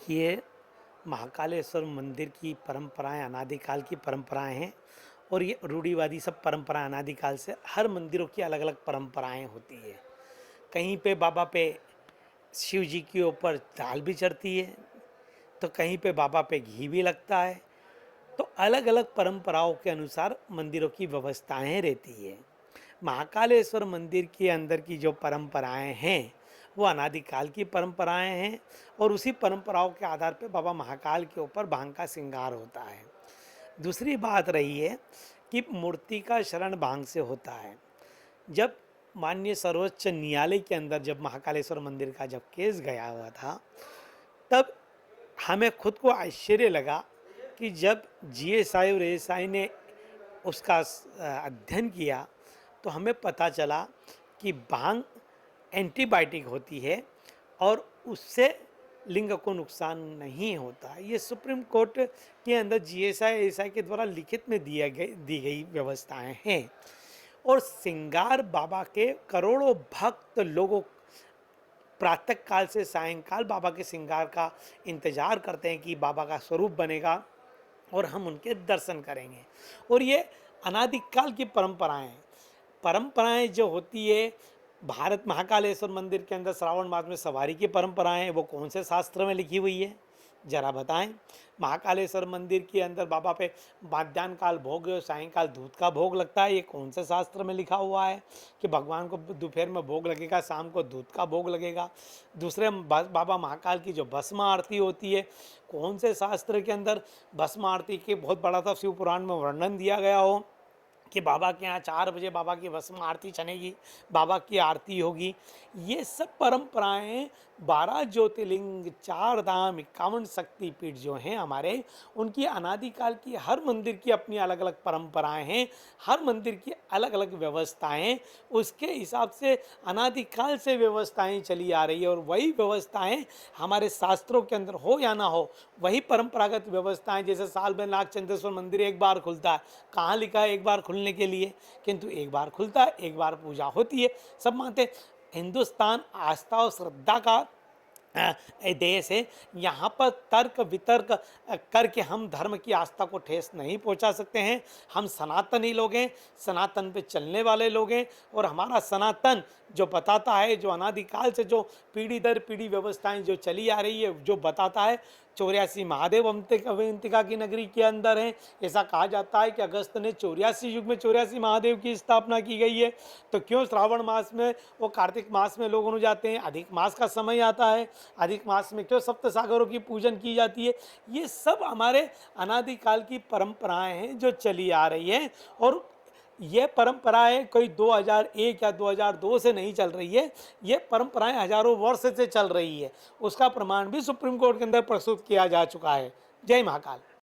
देखिए, महाकालेश्वर मंदिर की परंपराएँ अनादिकाल की परंपराएँ हैं और ये रूढ़िवादी सब परंपरा अनादिकाल से हर मंदिरों की अलग-अलग परंपराएँ होती है। कहीं पे बाबा पे शिव जी के ऊपर दाल भी चढ़ती है, तो कहीं पे बाबा पे घी भी लगता है। तो अलग-अलग परंपराओं के अनुसार मंदिरों की व्यवस्थाएँ रहती है। महाकालेश्वर मंदिर के अंदर की जो परंपराएँ हैं, वो अनादिकाल की परंपराएँ हैं और उसी परंपराओं के आधार पे बाबा महाकाल के ऊपर भांग का श्रृंगार होता है। दूसरी बात रही है कि मूर्ति का शरण भांग से होता है। जब माननीय सर्वोच्च न्यायालय के अंदर जब महाकालेश्वर मंदिर का जब केस गया हुआ था, तब हमें खुद को आश्चर्य लगा कि जब जीएसआई और एएसआई ने उसका अध्ययन किया, तो हमें पता चला कि भांग एंटीबायोटिक होती है और उससे लिंग को नुकसान नहीं होता। ये सुप्रीम कोर्ट के अंदर जीएसआई एएसआई के द्वारा लिखित में दी गई व्यवस्थाएं हैं। और श्रृंगार बाबा के करोड़ों भक्त लोगों प्रातः काल से सायंकाल बाबा के श्रृंगार का इंतजार करते हैं कि बाबा का स्वरूप बनेगा और हम उनके दर्शन करेंगे। और ये अनादिकाल की परंपराएं हैं। परंपराएं जो होती है, भारत महाकालेश्वर मंदिर के अंदर श्रावण मास में सवारी की परंपराएं हैं, वो कौन से शास्त्र में लिखी हुई है, जरा बताएं। महाकालेश्वर मंदिर के अंदर बाबा पे माध्यान्ह काल भोग, सायंकाल दूध का भोग लगता है, ये कौन से शास्त्र में लिखा हुआ है कि भगवान को दोपहर में भोग लगेगा, शाम को दूध का भोग लगेगा। दूसरे बाबा महाकाल की जो भस्म आरती होती है, कौन से शास्त्र के अंदर भस्म आरती के बहुत बड़ा सा शिव पुराण में वर्णन दिया गया हो कि बाबा के यहाँ 4 बजे बाबा की भस्म आरती चलेगी, बाबा की आरती होगी। ये सब परंपराएं 12 ज्योतिर्लिंग, 4 धाम, 51 शक्तिपीठ जो हैं हमारे, उनकी अनादिकाल की हर मंदिर की अपनी अलग अलग परंपराएं हैं, हर मंदिर की अलग अलग व्यवस्थाएं, उसके हिसाब से अनादिकाल से व्यवस्थाएं चली आ रही है। और वही व्यवस्थाएं हमारे शास्त्रों के अंदर हो या ना हो, वही परंपरागत व्यवस्थाएं, जैसे साल में नागचंद्रेश्वर मंदिर एक बार खुलता है, कहाँ लिखा है एक बार खुलने के लिए, किंतु एक बार खुलता है, एक बार पूजा होती है, सब मानते हैं। हिंदुस्तान आस्था और श्रद्धा का देश है। यहाँ पर तर्क वितर्क करके हम धर्म की आस्था को ठेस नहीं पहुँचा सकते हैं। हम सनातनी लोग हैं, सनातन पे चलने वाले लोग हैं और हमारा सनातन जो बताता है, जो अनादिकाल से जो पीढ़ी दर पीढ़ी व्यवस्थाएं जो चली आ रही है, जो बताता है, 84 महादेव अवंतिका की नगरी के अंदर हैं। ऐसा कहा जाता है कि अगस्त ने 84 युग में 84 महादेव की स्थापना की गई है। तो क्यों श्रावण मास में, वो कार्तिक मास में लोग जाते हैं, अधिक मास का समय आता है, अधिक मास में क्यों सप्त सागरों की पूजन की जाती है। ये सब हमारे अनादिकाल की परंपराएं हैं जो चली आ रही हैं। और ये परंपराएं कोई 2001 या 2002 से नहीं चल रही है, ये परंपराएं हजारों वर्ष से चल रही है। उसका प्रमाण भी सुप्रीम कोर्ट के अंदर प्रस्तुत किया जा चुका है। जय महाकाल।